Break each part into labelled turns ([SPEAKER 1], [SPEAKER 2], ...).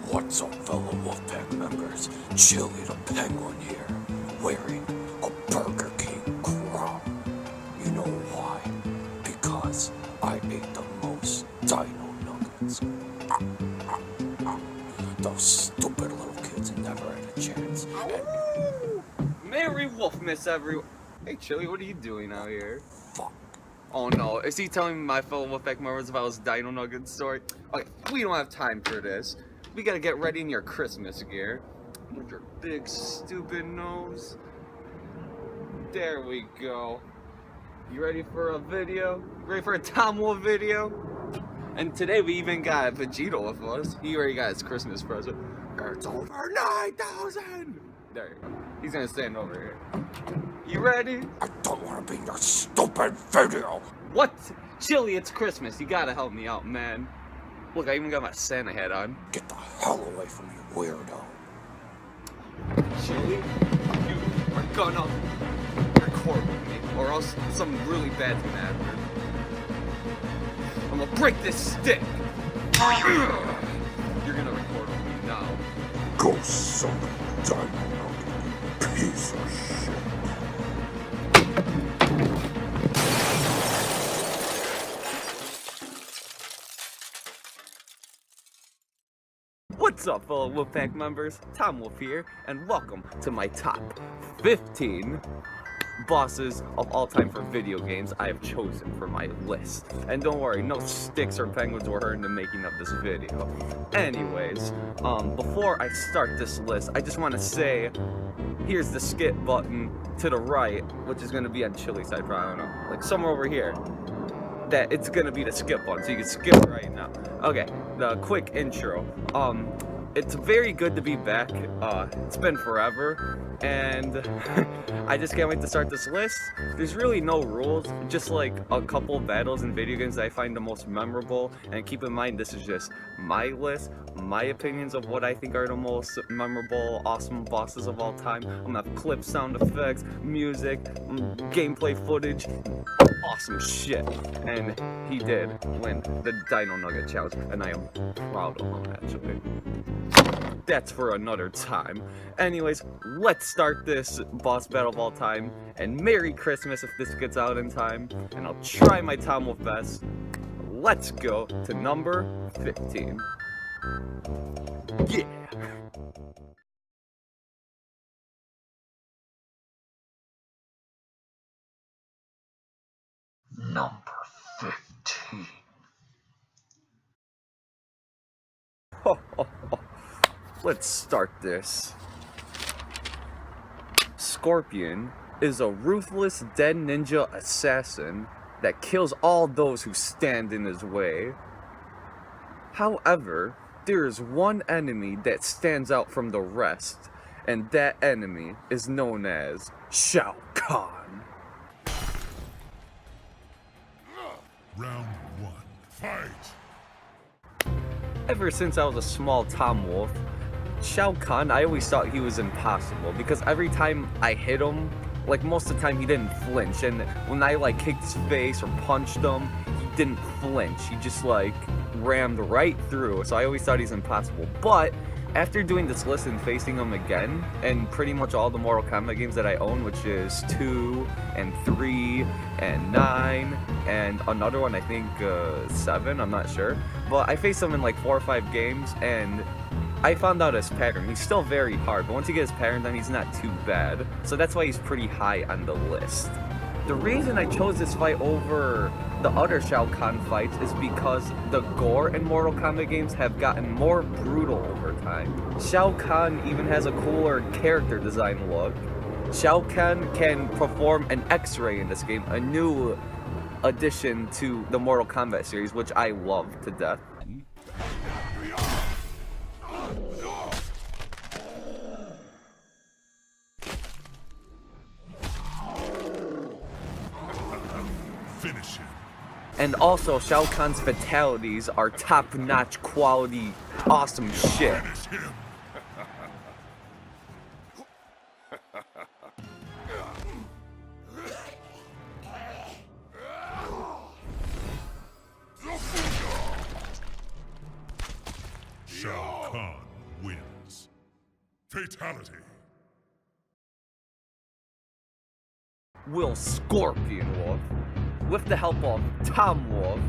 [SPEAKER 1] What's up, fellow Wolfpack members? Chili the Penguin here, wearing a Burger King crown. You know why? Because I ate the most dino nuggets. Those stupid little kids never had a chance.
[SPEAKER 2] Merry Wolfmas, everyone. Hey, Chili, what are you doing out here?
[SPEAKER 1] Fuck.
[SPEAKER 2] Oh no, is he telling my fellow Wolfpack members about his dino nugget story? Okay, we don't have time for this. We gotta get ready in your Christmas gear. With your big stupid nose. There we go. You ready for a video? Ready for a Tom Wolf video? And today we even got Vegeta with us. He already got his Christmas present. It's over 9,000! There you go. He's gonna stand over here. You ready?
[SPEAKER 1] I don't want to be in your stupid video.
[SPEAKER 2] What? Chili, it's Christmas. You gotta help me out, man. Look, I even got my Santa hat on.
[SPEAKER 1] Get the hell away from me, weirdo.
[SPEAKER 2] Chili, you are gonna record with me, or else something really bad's gonna happen. I'm gonna break this stick. You're gonna record with me now.
[SPEAKER 1] Go suck dino nugget, piece of shit.
[SPEAKER 2] What's up, fellow Wolfpack members? Tom Wolf here, and welcome to my top 15 bosses of all time for video games I have chosen for my list. And don't worry, no sticks or penguins were hurt in the making of this video. Anyways, before I start this list, I just want to say, here's the skip button to the right, which is going to be on Chili's side, probably, I don't know, like somewhere over here. That it's gonna be the skip button, so you can skip right now. Okay, the quick intro. It's very good to be back. It's been forever, and I just can't wait to start this list. There's really no rules, just like a couple battles in video games that I find the most memorable. And keep in mind, this is just my list, my opinions of what I think are the most memorable, awesome bosses of all time. I'm gonna have clips, sound effects, music, gameplay footage, awesome shit. And he did win the Dino Nugget Challenge, and I am proud of him, actually. That's for another time. Anyways, let's start this boss battle of all time, and Merry Christmas if this gets out in time, and I'll try my Tom Wolf best. Let's go to number 15. Yeah!
[SPEAKER 1] Number 15.
[SPEAKER 2] Let's start this. Scorpion is a ruthless dead ninja assassin that kills all those who stand in his way. However, there is one enemy that stands out from the rest, and that enemy is known as Shao Kahn.
[SPEAKER 3] Round 1, fight!
[SPEAKER 2] Ever since I was a small Tom Wolf, Shao Kahn, I always thought he was impossible, because every time I hit him, like most of the time he didn't flinch, and when I like kicked his face or punched him, he didn't flinch, he just like rammed right through, so I always thought he's impossible. But after doing this list and facing him again, and pretty much all the Mortal Kombat games that I own, which is 2 and 3 and 9 and another one, I think 7, I'm not sure, but I faced him in like 4 or 5 games, and I found out his pattern. He's still very hard, but once you get his pattern done, he's not too bad. So that's why he's pretty high on the list. The reason I chose this fight over the other Shao Kahn fights is because the gore in Mortal Kombat games have gotten more brutal over time. Shao Kahn even has a cooler character design look. Shao Kahn can perform an X-ray in this game, a new addition to the Mortal Kombat series, which I love to death.
[SPEAKER 3] Finish him.
[SPEAKER 2] And also, Shao Kahn's fatalities are top-notch quality, awesome shit.
[SPEAKER 3] Finish him. Shao Kahn wins. Fatality.
[SPEAKER 2] Will Scorpion Wolf, with the help of Tom Wolf,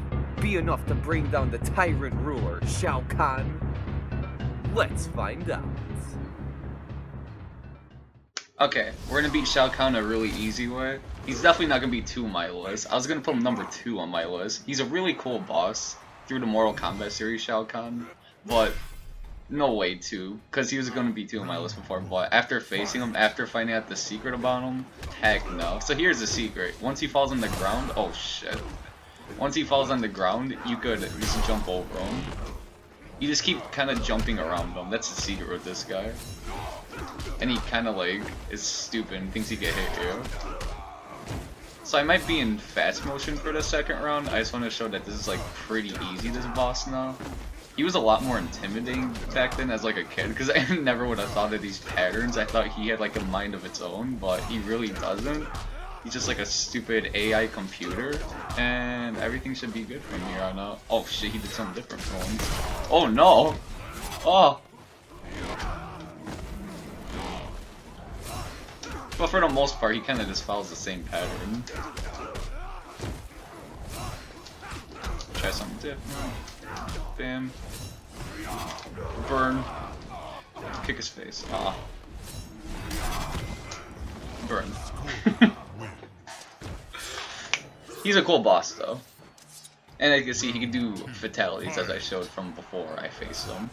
[SPEAKER 2] be enough to bring down the tyrant ruler, Shao Kahn? Let's find out.
[SPEAKER 4] Okay, we're gonna beat Shao Kahn a really easy way. He's definitely not gonna be 2 on my list. I was gonna put him number 2 on my list. He's a really cool boss through the Mortal Kombat series, Shao Kahn, but no way 2, because he was gonna be 2 on my list before, but after facing him, after finding out the secret about him, heck no. So here's the secret. Once he falls on the ground, oh shit. Once he falls on the ground, you could just jump over him. You just keep kind of jumping around him. That's the secret with this guy. And he kind of like is stupid and thinks he can hit you. So I might be in fast motion for the second round. I just want to show that this is like pretty easy, this boss now. He was a lot more intimidating back then as like a kid, because I never would have thought of these patterns. I thought he had like a mind of its own, but he really doesn't. He's just like a stupid AI computer, and everything should be good from here on out. Oh shit, he did something different for once. Oh no! Oh! But for the most part, he kind of just follows the same pattern. Try something different. Bam. Burn. Kick his face. Ah. Burn. He's a cool boss though. And as you can see, he can do fatalities as I showed from before I faced him.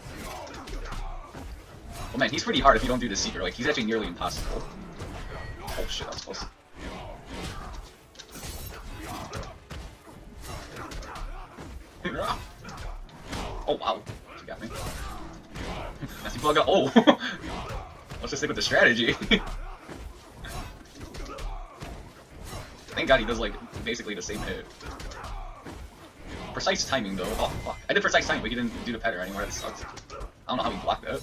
[SPEAKER 4] Well man, he's pretty hard if you don't do the secret. Like, he's actually nearly impossible. Oh shit, that was close. Oh wow, she got me. Nasty bug out. Oh! Let's just stick with the strategy. Thank god he does like basically the same hit. Precise timing though. Oh fuck. I did precise timing, but he didn't do the pattern anymore. That sucks. I don't know how he blocked that.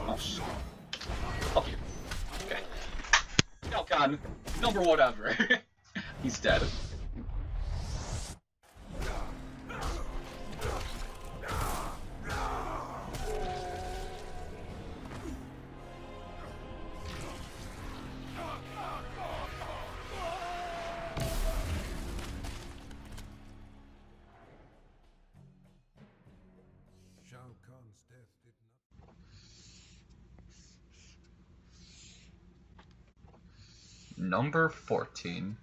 [SPEAKER 4] Oh shit. Fuck you. Okay. Shao Kahn, number whatever. He's dead. Number 14.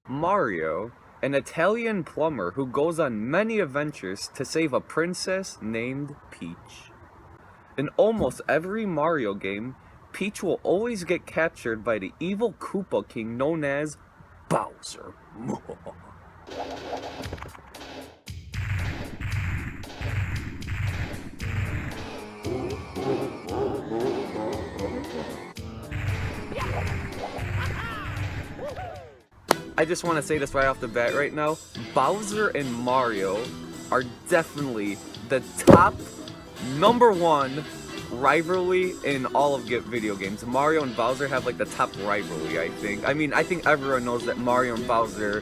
[SPEAKER 2] Mario, an Italian plumber who goes on many adventures to save a princess named Peach. In almost every Mario game, Peach will always get captured by the evil Koopa King known as Bowser. I just want to say this right off the bat right now. Bowser and Mario are definitely the top #1 rivalry in all of video games. Mario and Bowser have like the top rivalry, I think. I mean, I think everyone knows that Mario and Bowser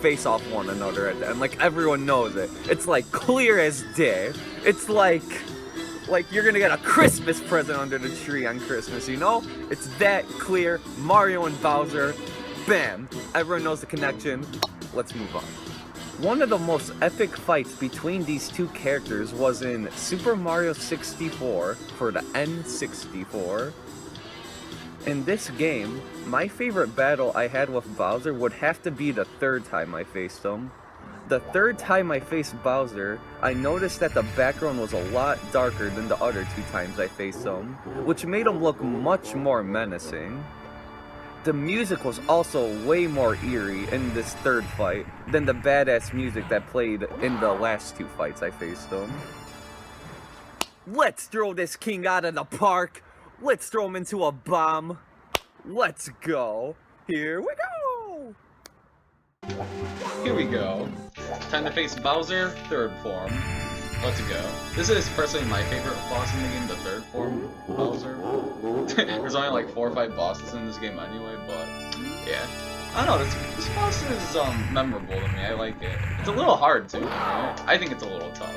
[SPEAKER 2] face off one another at the end. Like, everyone knows it. It's like clear as day. It's like you're gonna get a Christmas present under the tree on Christmas, you know? It's that clear. Mario and Bowser. Bam! Everyone knows the connection. Let's move on. One of the most epic fights between these two characters was in Super Mario 64 for the N64. In this game, my favorite battle I had with Bowser would have to be the third time I faced him. The third time I faced Bowser, I noticed that the background was a lot darker than the other 2 times I faced him, which made him look much more menacing. The music was also way more eerie in this third fight than the badass music that played in the last 2 fights I faced him. Let's throw this king out of the park! Let's throw him into a bomb! Let's go! Here we go!
[SPEAKER 4] Here we go. Time to face Bowser, third form. Let's go. This is personally my favorite boss in the game, the third form Bowser. There's only like 4 or 5 bosses in this game anyway, but yeah. I don't know, this boss is memorable to me. I like it. It's a little hard too. Right? I think it's a little tough.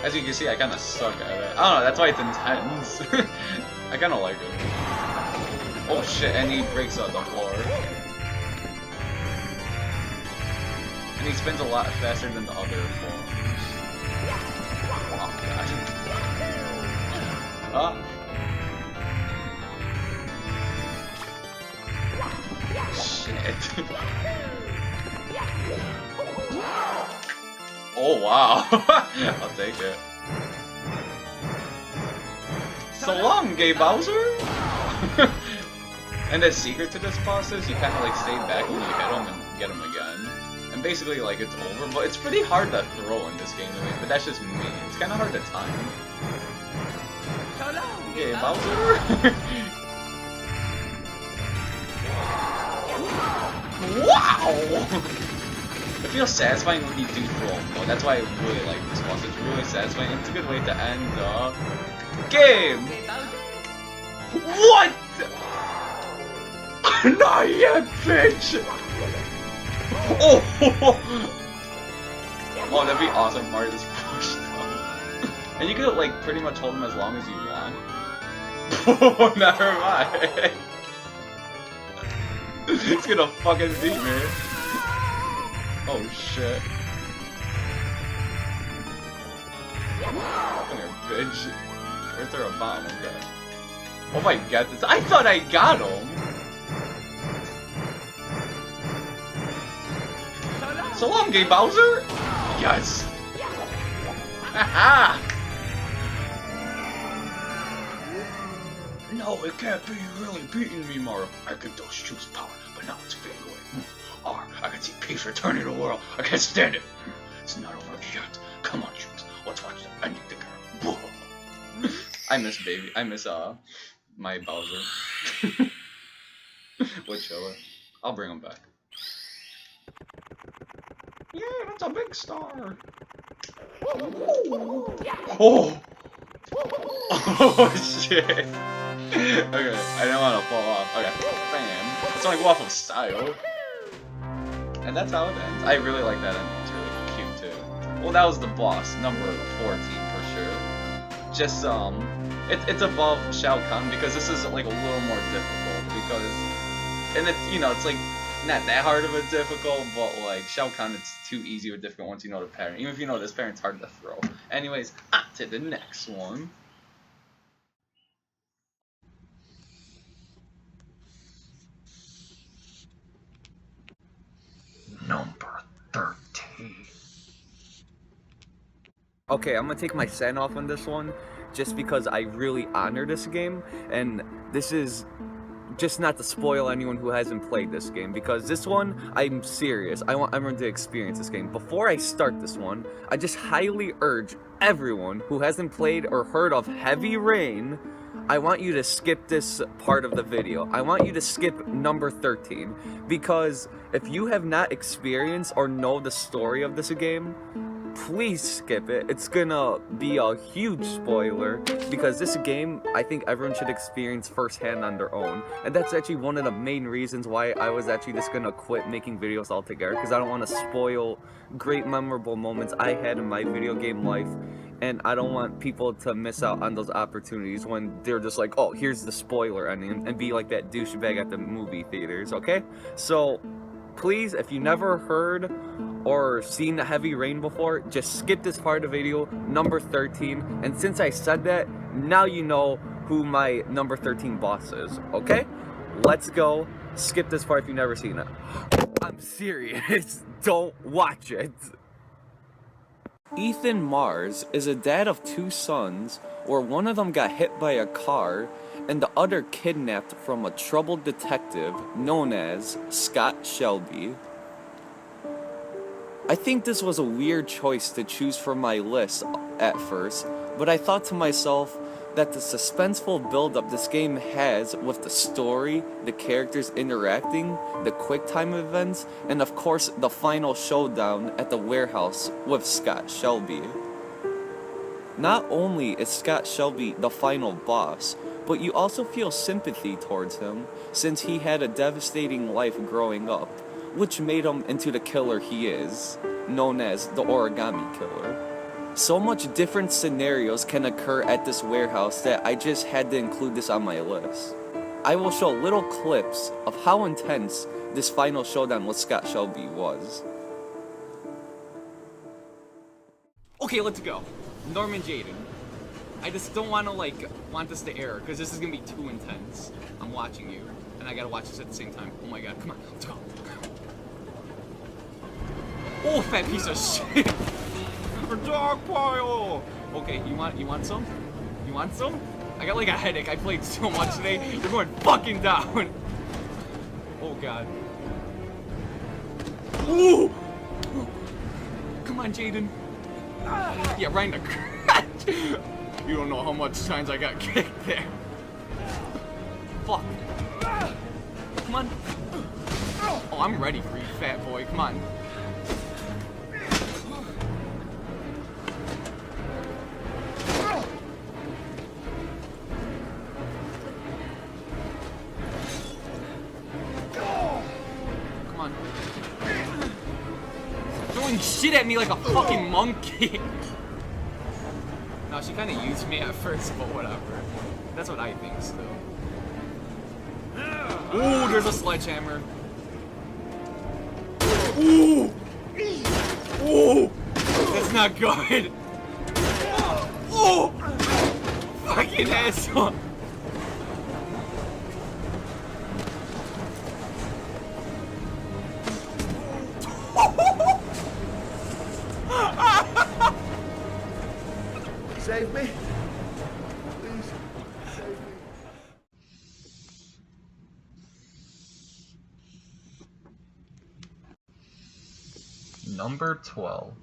[SPEAKER 4] As you can see, I kind of suck at it. I don't know, that's why it's intense. I kind of like it. Oh shit, and he breaks out the floor. And he spins a lot faster than the other forms. Oh god. Shit. Oh wow. I'll take it. So long, gay Bowser! And the secret to this boss is you kind of like stay back when you hit him and get him again. And basically like it's over, but it's pretty hard to throw in this game to me, but that's just me. It's kind of hard to time. Gay Bowser! Wow! It feels satisfying when you do throw them, though. That's why I really like this boss. It's really satisfying. It's a good way to end the game. What? Not yet, bitch! Oh! Oh, that'd be awesome. Mario just pushed them. And you could, like, pretty much hold them as long as you want. Oh, never mind. It's gonna fucking beat me. Oh shit. Come here, bitch. Where's there a bomb? Okay. Oh my god, this. I thought I got him! So long, gay Bowser! Yes! Haha! No, it can't be. You really beating me, Mario. I could those choose power, but now it's fading away. I can see peace returning to the world. I can't stand it. It's not over yet. Come on, Juice. Let's watch the ending together. I miss baby. I miss my Bowser. We'll chill it. I'll bring him back. Yeah, that's a big star. Oh. Oh shit. Okay, I don't want to fall off. Okay, bam. It's only go off of style. And that's how it ends. I really like that ending. It's really cute too. Well, that was the boss, number 14 for sure. Just it's above Shao Kahn because this is like a little more difficult because, and it's it's like not that hard of a difficult, but like Shao Kahn, it's too easy or difficult once you know the pattern. Even if you know this pattern, it's hard to throw. Anyways, on to the next one.
[SPEAKER 1] Number 13.
[SPEAKER 2] Okay, I'm gonna take my sign off on this one, just because I really honor this game, and this is just not to spoil anyone who hasn't played this game, because this one, I'm serious, I want everyone to experience this game. Before I start this one, I just highly urge everyone who hasn't played or heard of Heavy Rain, I want you to skip this part of the video. I want you to skip number 13, because if you have not experienced or know the story of this game, please skip it. It's gonna be a huge spoiler, because this game, I think everyone should experience firsthand on their own. And that's actually one of the main reasons why I was actually just gonna quit making videos altogether, because I don't want to spoil great memorable moments I had in my video game life. And I don't want people to miss out on those opportunities when they're just like, oh, here's the spoiler ending, and be like that douchebag at the movie theaters, okay? So, please, if you never heard or seen the Heavy Rain before, just skip this part of the video, number 13. And since I said that, now you know who my number 13 boss is, okay? Let's go. Skip this part if you've never seen it. I'm serious. Don't watch it. Ethan Mars is a dad of 2 sons, where one of them got hit by a car and the other kidnapped from a troubled detective known as Scott Shelby. I think this was a weird choice to choose from my list at first, but I thought to myself that the suspenseful build-up this game has with the story, the characters interacting, the quick-time events, and of course the final showdown at the warehouse with Scott Shelby. Not only is Scott Shelby the final boss, but you also feel sympathy towards him since he had a devastating life growing up, which made him into the killer he is, known as the Origami Killer. So much different scenarios can occur at this warehouse that I just had to include this on my list. I will show little clips of how intense this final showdown with Scott Shelby was. Okay, let's go. Norman Jaden. I just don't want this to air, because this is going to be too intense. I'm watching you, and I gotta watch this at the same time. Oh my god, come on, let's go. Oh, fat piece of shit! A dog pile! Okay, you want some? You want some? I got like a headache, I played so much today, you're going fucking down! Oh god. Ooh! Come on, Jaden. Yeah, right in the crotch. You don't know how much times I got kicked there. Fuck. Come on. Oh, I'm ready for you, fat boy. Come on. Come on. Throwing shit at me like a fucking monkey. No, she kind of used me at first, but whatever. That's what I think still. Ooh, there's a sledgehammer. Ooh! Ooh! That's not good. Ooh! Fucking asshole.
[SPEAKER 5] Save me. Please, save me.
[SPEAKER 4] Number 12.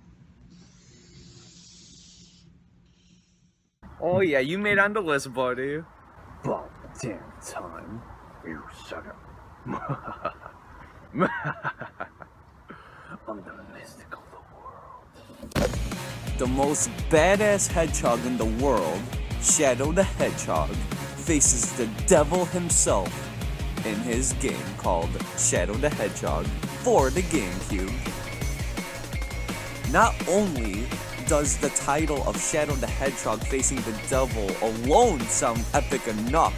[SPEAKER 2] Oh yeah, you made on the list, buddy.
[SPEAKER 1] About damn time. You shut up. I'm the mystic of the world.
[SPEAKER 2] The most badass hedgehog in the world, Shadow the Hedgehog, faces the devil himself in his game called Shadow the Hedgehog for the GameCube. Not only does the title of Shadow the Hedgehog facing the devil alone sound epic enough,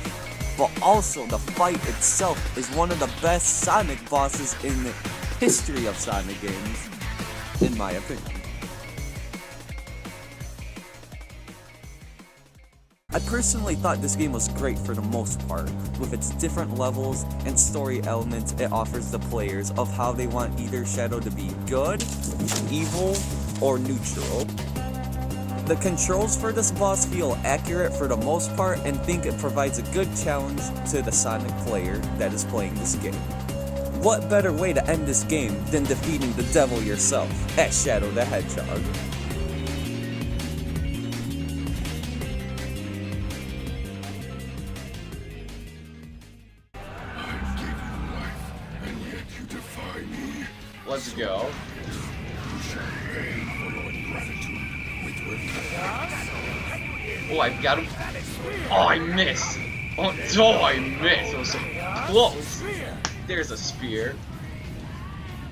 [SPEAKER 2] but also the fight itself is one of the best Sonic bosses in the history of Sonic games, in my opinion. I personally thought this game was great for the most part. With its different levels and story elements it offers the players of how they want either Shadow to be good, evil, or neutral. The controls for this boss feel accurate for the most part and think it provides a good challenge to the Sonic player that is playing this game. What better way to end this game than defeating the devil yourself at Shadow the Hedgehog?
[SPEAKER 4] Let's go. Oh, I got him. Oh, I missed. Oh, I missed. It was so close. There's a spear.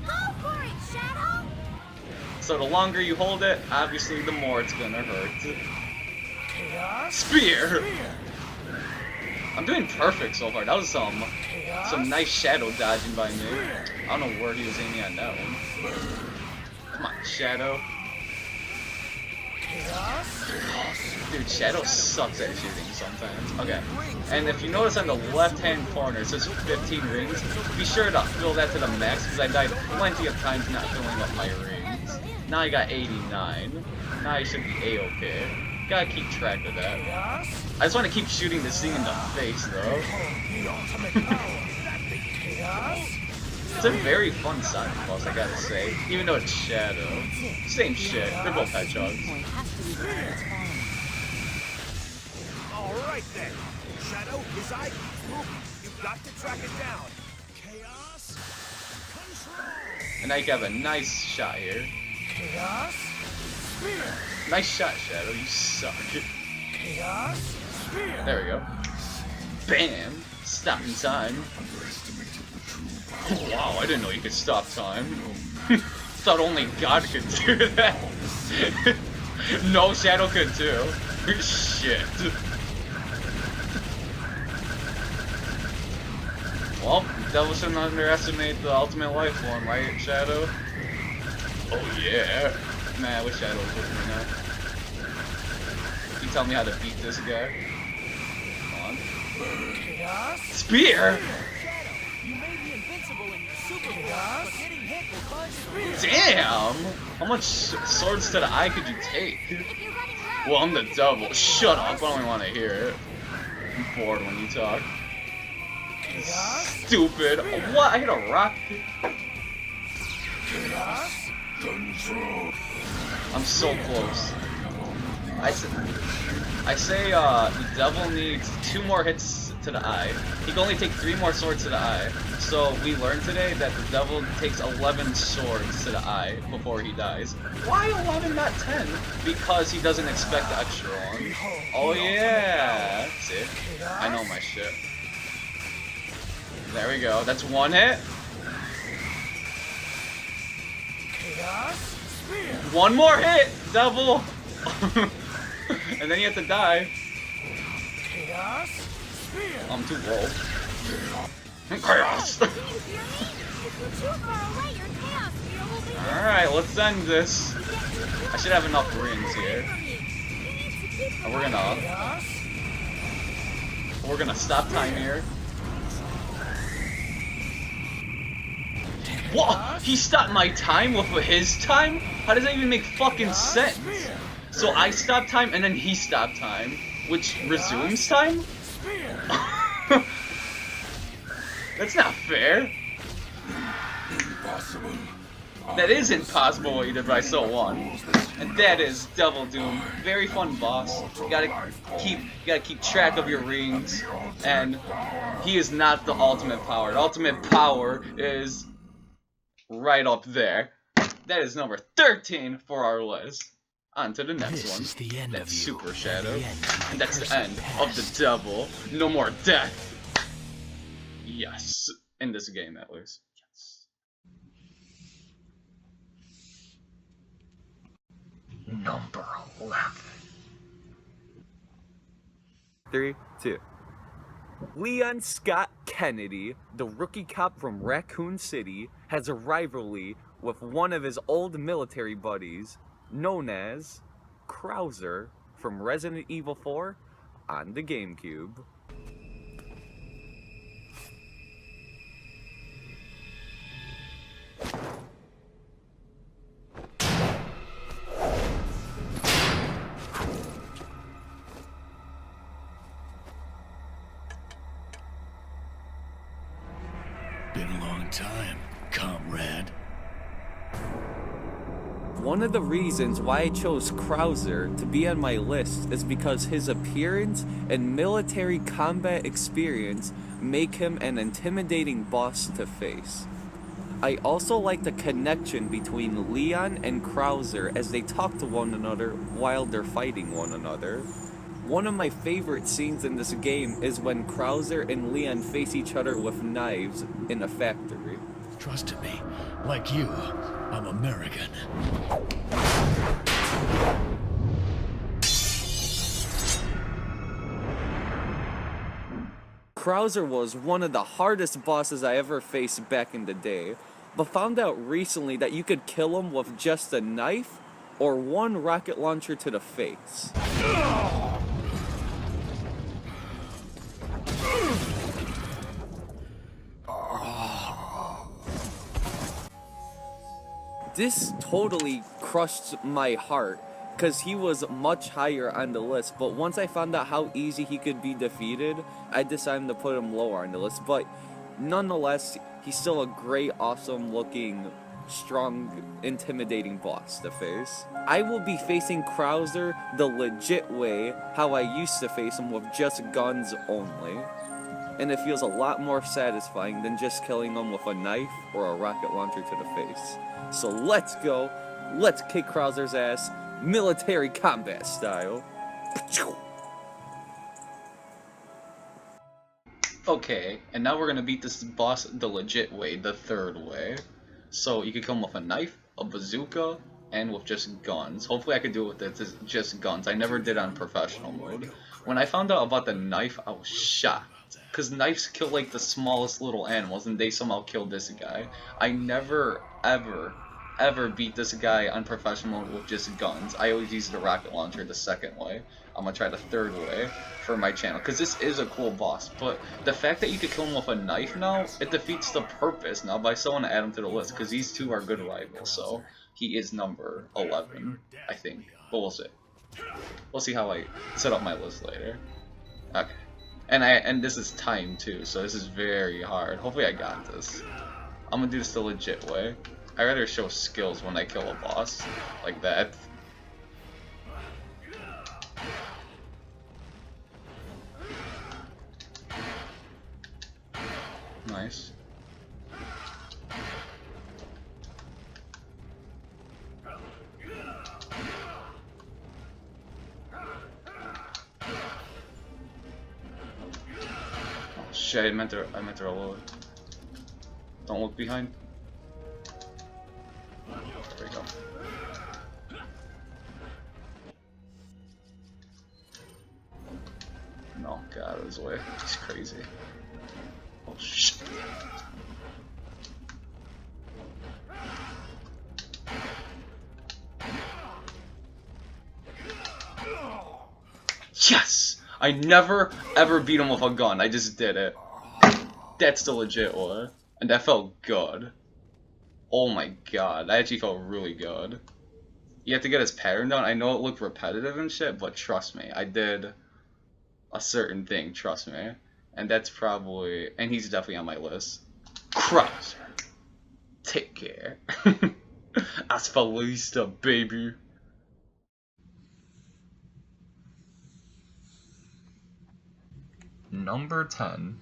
[SPEAKER 6] Go for it, Shadow!
[SPEAKER 4] So the longer you hold it, obviously the more it's gonna hurt. Spear! I'm doing perfect so far. That was some nice shadow dodging by me. I don't know where he was aiming at that one. Come on, Shadow. Dude, Shadow sucks at shooting sometimes. Okay, and if you notice on the left-hand corner, it says 15 rings. Be sure to fill that to the max, because I died plenty of times not filling up my rings. Now I got 89. Now I should be A-okay. Gotta keep track of that. I just want to keep shooting this thing in the face, though. It's a very fun Sonic boss, I gotta say. Even though it's Shadow. Same shit. They're both hedgehogs.
[SPEAKER 5] Alright then. Shadow, his eye. You've got to track it down. Chaos. Control.
[SPEAKER 4] And now you can have a nice shot here.
[SPEAKER 5] Chaos. Spear.
[SPEAKER 4] Nice shot, Shadow. You suck.
[SPEAKER 5] Chaos. Spear.
[SPEAKER 4] There we go. Bam! Stopping time. Wow, I didn't know you could stop time. Thought only God could do that. No, Shadow could too. Shit. Well, devil shouldn't underestimate the ultimate life form, right, Shadow? Oh yeah. Man, I wish Shadow was with me now. Can you tell me how to beat this guy? Come on. Spear?
[SPEAKER 5] You may be invincible in your super form, but getting hit will cause you to lose.
[SPEAKER 4] Damn! How much swords to the eye could you take?
[SPEAKER 6] If you're running low,
[SPEAKER 4] Well, I'm the devil. Shut up, I don't even want to hear it. I'm bored when you talk. Stupid. What? I hit a rock? I'm so close. I say the devil needs 2 more hits to the eye. He can only take 3 more swords to the eye. So we learned today that the devil takes 11 swords to the eye before he dies. Why 11, not 10? Because he doesn't expect the extra one. Oh yeah. See? I know my shit. There we go. That's 1 hit. 1 more hit, devil. And then you have to die. I'm too old. Chaos.
[SPEAKER 6] can you hear me? If you're too far away, your chaos spear will be
[SPEAKER 4] Alright, let's end this.
[SPEAKER 6] You get too close,
[SPEAKER 4] I should have enough rings here.
[SPEAKER 6] you need to keep
[SPEAKER 4] And we're gonna stop time here. What? He stopped my time with his time? How does that even make fucking sense? So I stop time and then he stopped time, which resumes time? That's not fair. That is impossible what you did, but I still won. And that is Devil Doom. Very fun boss. You gotta keep track of your rings. And he is not the ultimate power. The ultimate power is right up there. That is number 13 for our list. On to the next one.
[SPEAKER 5] Is the end
[SPEAKER 4] That's
[SPEAKER 5] of you,
[SPEAKER 4] Super Shadow.
[SPEAKER 5] and the end of my
[SPEAKER 4] And that's the
[SPEAKER 5] cursed
[SPEAKER 4] end
[SPEAKER 5] past.
[SPEAKER 4] of the devil. No more death. Yes. In this game, at least. Yes.
[SPEAKER 1] Number 11.
[SPEAKER 2] 3, 2. Leon Scott Kennedy, the rookie cop from Raccoon City, has a rivalry with one of his old military buddies, known as Krauser from Resident Evil 4 on the GameCube.
[SPEAKER 5] Been a long time, comrade.
[SPEAKER 2] One of the reasons why I chose Krauser to be on my list is because his appearance and military combat experience make him an intimidating boss to face. I also like the connection between Leon and Krauser as they talk to one another while they're fighting one another. One of my favorite scenes in this game is when Krauser and Leon face each other with knives in a factory.
[SPEAKER 5] Trust me, like you, I'm American.
[SPEAKER 2] Krauser was one of the hardest bosses I ever faced back in the day, but found out recently that you could kill him with just a knife or one rocket launcher to the face. This totally crushed my heart because he was much higher on the list, but once I found out how easy he could be defeated, I decided to put him lower on the list. But nonetheless, he's still a great, awesome looking, strong, intimidating boss to face. I will be facing Krauser the legit way, how I used to face him with just guns only. And it feels a lot more satisfying than just killing him with a knife or a rocket launcher to the face. So let's go, let's kick Krauser's ass, military combat style.
[SPEAKER 4] Okay, and now we're gonna beat this boss the legit way, the third way. So you can kill him with a knife, a bazooka, and with just guns. Hopefully I could do it with just guns. I never did on professional mode. When I found out about the knife, I was shocked. Because knives kill like the smallest little animals, and they somehow killed this guy. I never, ever beat this guy on professional mode with just guns. I always use the rocket launcher the second way. I'm gonna try the third way for my channel, because this is a cool boss. But the fact that you could kill him with a knife now, it defeats the purpose now by someone to add him to the list, because these two are good rivals. So he is number 11, I think. But we'll see. We'll see how I set up my list later. Okay. And this is time too, so this is very hard. Hopefully I got this. I'm gonna do this the legit way. I rather show skills when I kill a boss like that. Nice. Oh shit, I meant to reload. Don't look behind. There we go. No, get out of his way. He's crazy. Oh shit. Yes! I never ever beat him with a gun. I just did it. That's the legit one. And that felt good. Oh my god, that actually felt really good. You have to get his pattern down. I know it looked repetitive and shit, but trust me, I did a certain thing, trust me. And that's probably, and he's definitely on my list. Krauser. Take care. Hasta la vista, baby. Number 10.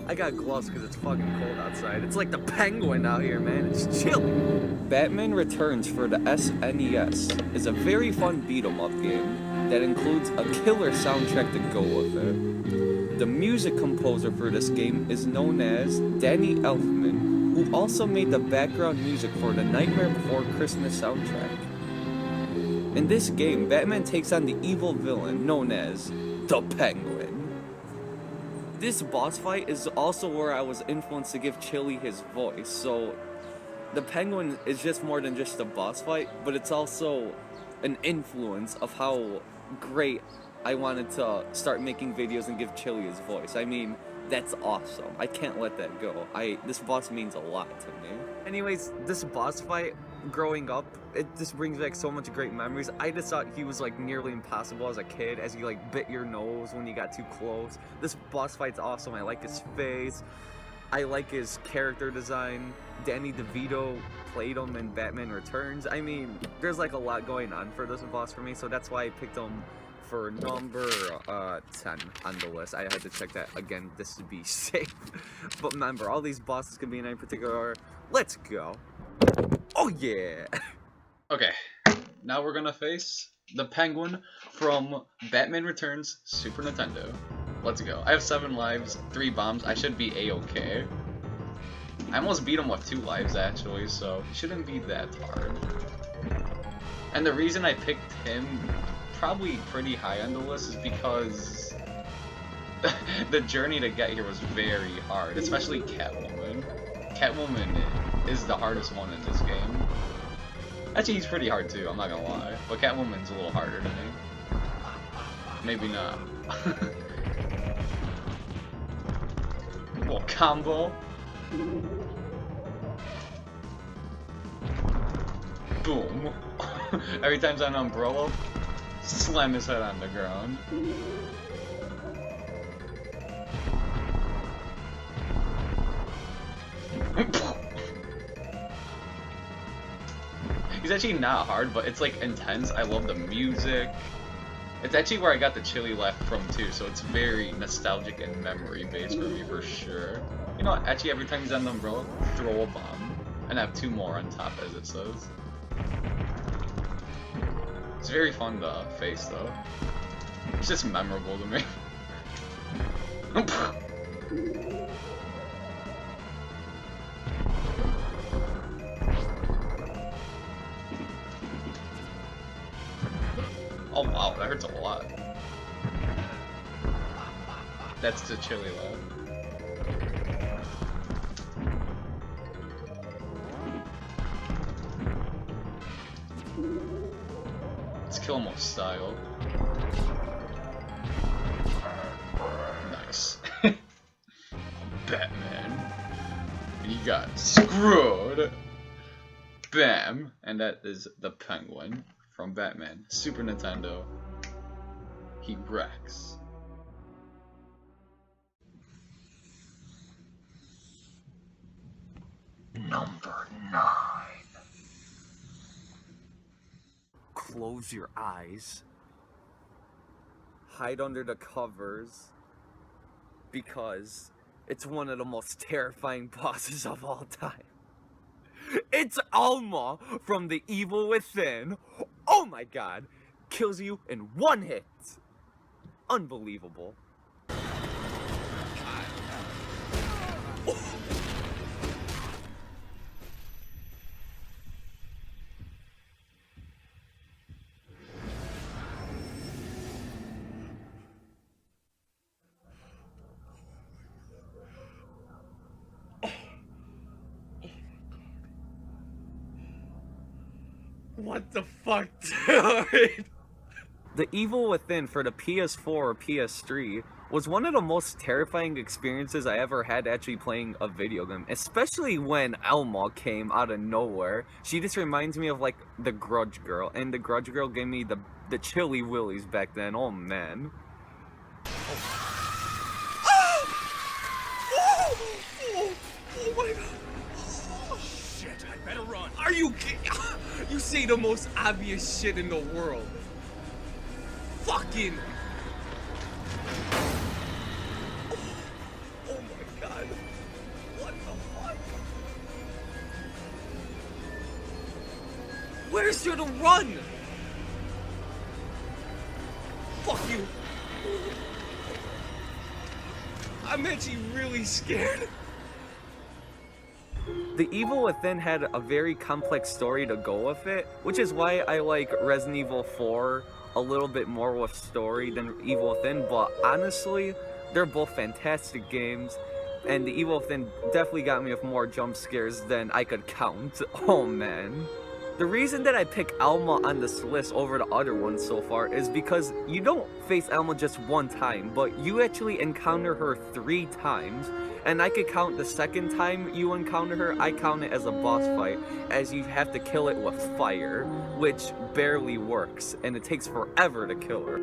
[SPEAKER 2] I got gloves because it's fucking cold outside. It's like the penguin out here, man. It's chilly. Batman Returns for the SNES is a very fun beat-em-up game that includes a killer soundtrack to go with it. The music composer for this game is known as Danny Elfman, who also made the background music for the Nightmare Before Christmas soundtrack. In this game, Batman takes on the evil villain known as the Penguin. This boss fight is also where I was influenced to give Chili his voice, so the Penguin is just more than just a boss fight, but it's also an influence of how great I wanted to start making videos and give Chili his voice. I mean, that's awesome. I can't let that go. This boss means a lot to me. Anyways, this boss fight, growing up, it just brings back so much great memories. I just thought he was like nearly impossible as a kid, as he like bit your nose when you got too close. This boss fight's awesome. I like his face. I like his character design. Danny DeVito played him in Batman Returns. I mean, there's like a lot going on for this boss for me, so that's why I picked him for number 10 on the list. I had to check that again just to be safe. But remember, all these bosses can be in any particular order. Let's go. Oh yeah!
[SPEAKER 4] Okay, now we're gonna face the Penguin from Batman Returns Super Nintendo. Let's go. I have 7 lives, 3 bombs. I should be A-okay. I almost beat him with 2 lives actually, so it shouldn't be that hard. And the reason I picked him probably pretty high on the list is because the journey to get here was very hard, especially Catwoman. Catwoman is the hardest one in this game. Actually, he's pretty hard too, I'm not gonna lie. But Catwoman's a little harder to me. Maybe not. Little combo. Boom. Every time he's on an umbrella, slam his head on the ground. He's actually not hard, but it's like intense. I love the music. It's actually where I got the Chili laugh from too, so it's very nostalgic and memory based for me for sure. You know what? Actually, every time he's on the umbrella, throw a bomb, and have 2 more on top, as it says. It's very fun to face though. It's just memorable to me. Oh wow, that hurts a lot. That's the chili laugh. Let's kill him with style. Nice. Batman. And you got screwed. Bam! And that is the Penguin from Batman. Super Nintendo. He wrecks.
[SPEAKER 1] Number 9.
[SPEAKER 2] Close your eyes. Hide under the covers. Because it's one of the most terrifying bosses of all time. It's Alma from The Evil Within. Oh my god. Kills you in one hit. Unbelievable. What the fuck, dude? The Evil Within for the PS4 or PS3 was one of the most terrifying experiences I ever had actually playing a video game. Especially when Alma came out of nowhere. She just reminds me of like the Grudge Girl. And the Grudge Girl gave me the chilly willies back then. Oh man. Oh my god.
[SPEAKER 5] Shit, I better run.
[SPEAKER 2] Are you kidding? You say the most obvious shit in the world. Fucking. Oh my god. What the fuck? Where should I run? Fuck you. I'm actually really scared. The Evil Within had a very complex story to go with it, which is why I like Resident Evil 4 a little bit more with story than Evil Within, but honestly, they're both fantastic games, and The Evil Within definitely got me with more jump scares than I could count. Oh man. The reason that I pick Alma on this list over the other ones so far is because you don't face Alma just one time, but you actually encounter her 3 times. And I could count the second time you encounter her, I count it as a boss fight, as you have to kill it with fire, which barely works, and it takes forever to kill her.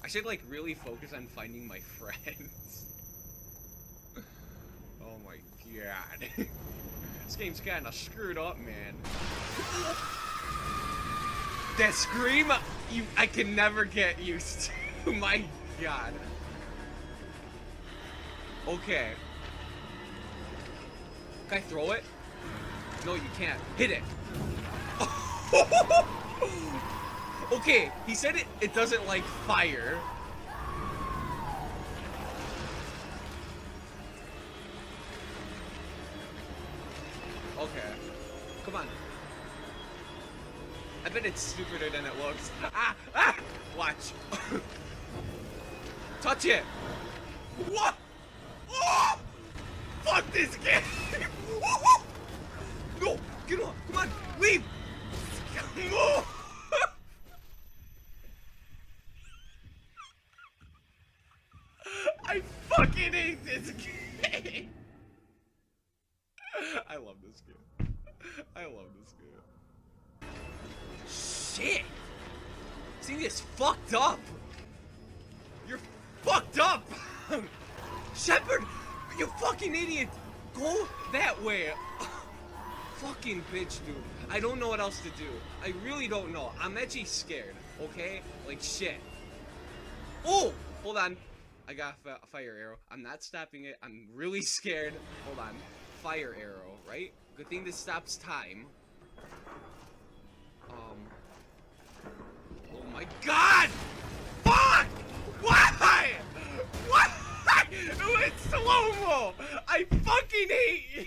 [SPEAKER 2] I should like really focus on finding my friends. Oh my god. This game's kinda screwed up, man. That scream, I can never get used to. My god. Okay. Can I throw it? No, you can't. Hit it. Okay, he said it doesn't like fire. Okay. Come on. I bet it's stupider than it looks. Ah! Ah! Watch. Touch it! What? Oh! Fuck this game! No! Get on! Come on! Leave! No! I fucking hate this game! I love this game. I love this game. Shit! See, this fucked up! You're fucked up! Shepard! You fucking idiot! Go that way! Fucking bitch, dude. I don't know what else to do. I really don't know. I'm actually scared, okay? Like shit. Oh! Hold on. I got a fire arrow. I'm not stopping it. I'm really scared. Hold on. Fire arrow, right? Good thing this stops time. Oh my god! Fuck! Why? Why? It's slow-mo! I fucking hate you!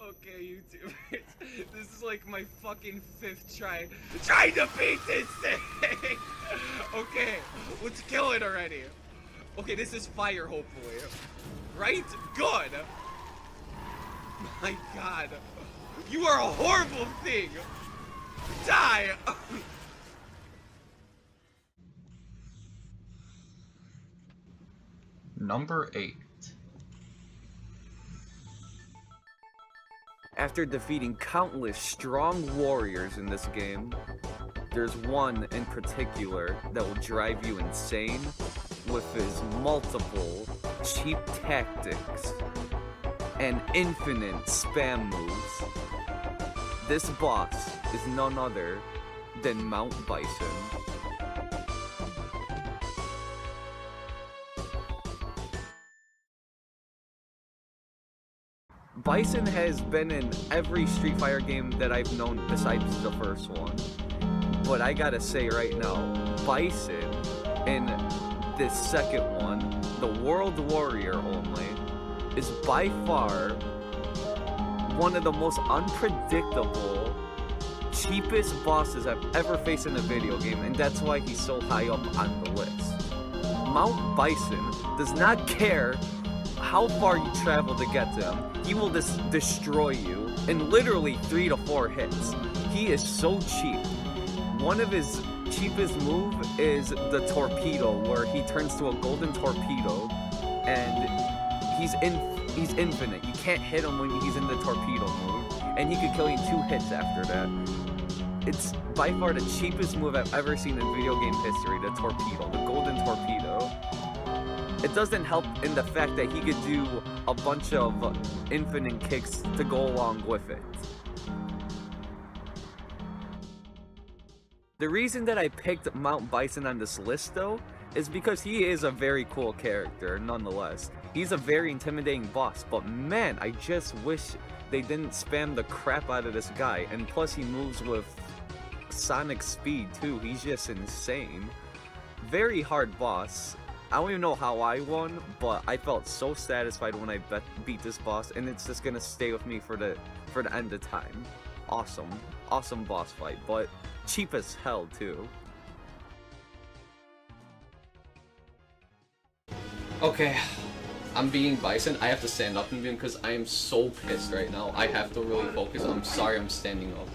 [SPEAKER 2] Okay, YouTubers. This is like my fucking 5th try trying to beat this thing! Okay, let's kill it already. Okay, this is fire, hopefully. Right? Good! My god. You are a horrible thing! Die!
[SPEAKER 4] Number 8.
[SPEAKER 2] After defeating countless strong warriors in this game, there's one in particular that will drive you insane with his multiple cheap tactics and infinite spam moves. This boss is none other than Mount Bison. Bison has been in every Street Fighter game that I've known besides the first one. But I gotta say right now, Bison in this second one, the World Warrior only, is by far one of the most unpredictable, cheapest bosses I've ever faced in a video game, and that's why he's so high up on the list. Mount Bison does not care how far you travel to get to him. He will just destroy you in literally 3 to 4 hits. He is so cheap. One of his cheapest move is the torpedo, where he turns to a golden torpedo, and he's infinite. You can't hit him when he's in the torpedo move, and he could kill you in 2 hits after that. It's by far the cheapest move I've ever seen in video game history, the torpedo, the golden torpedo. It doesn't help in the fact that he could do a bunch of infinite kicks to go along with it. The reason that I picked Mount Bison on this list, though, is because he is a very cool character, nonetheless. He's a very intimidating boss, but man, I just wish they didn't spam the crap out of this guy, and plus he moves with sonic speed, too. He's just insane. Very hard boss. I don't even know how I won, but I felt so satisfied when I beat this boss, and it's just gonna stay with me for the end of time. Awesome boss fight, but cheap as hell too. Okay, I'm beating Bison. I have to stand up and beat him because I am so pissed right now. I have to really focus. I'm sorry I'm standing up.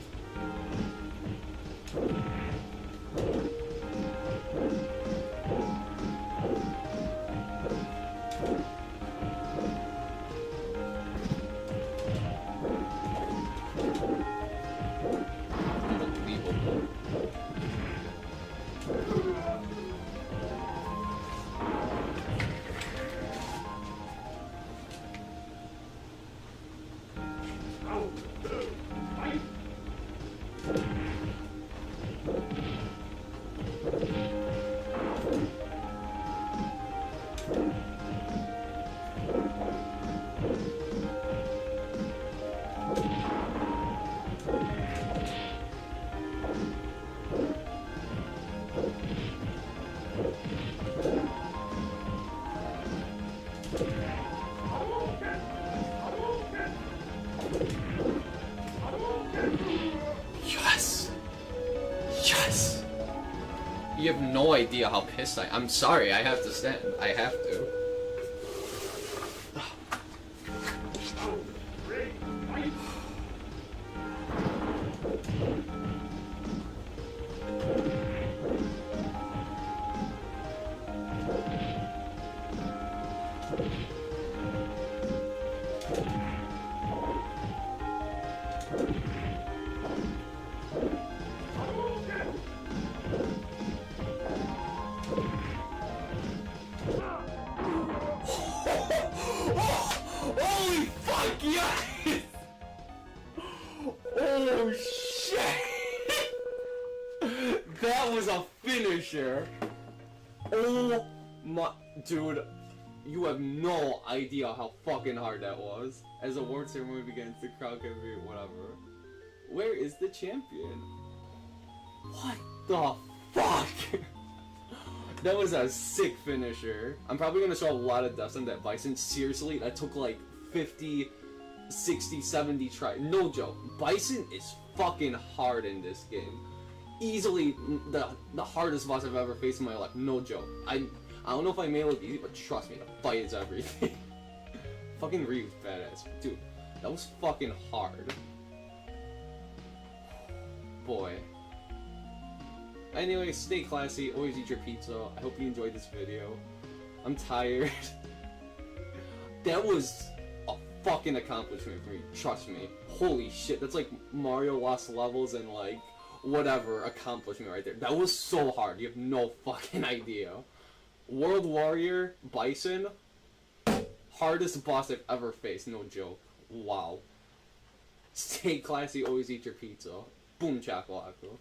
[SPEAKER 2] Yes! You have no idea how pissed I'm sorry, I have to stand. I have to. Holy fuck, yes! Oh shit! That was a finisher! Oh my... Dude, You have no idea how fucking hard that was. As the award ceremony begins, the crowd can be whatever. Where is the champion? What the fuck? That was a sick finisher. I'm probably gonna show a lot of deaths on that Bison. Seriously, that took like 50, 60, 70 tries. No joke. Bison is fucking hard in this game. Easily the hardest boss I've ever faced in my life. No joke. I don't know if I made it look easy, but trust me, the fight is everything. Fucking Ryu's badass. Dude, that was fucking hard. Boy. Anyway, stay classy, always eat your pizza. I hope you enjoyed this video. I'm tired. That was a fucking accomplishment for me, trust me. Holy shit, that's like Mario Lost Levels and like whatever accomplishment right there. That was so hard, you have no fucking idea. World Warrior, Bison, hardest boss I've ever faced, no joke. Wow. Stay classy, always eat your pizza. Boom chakalaka.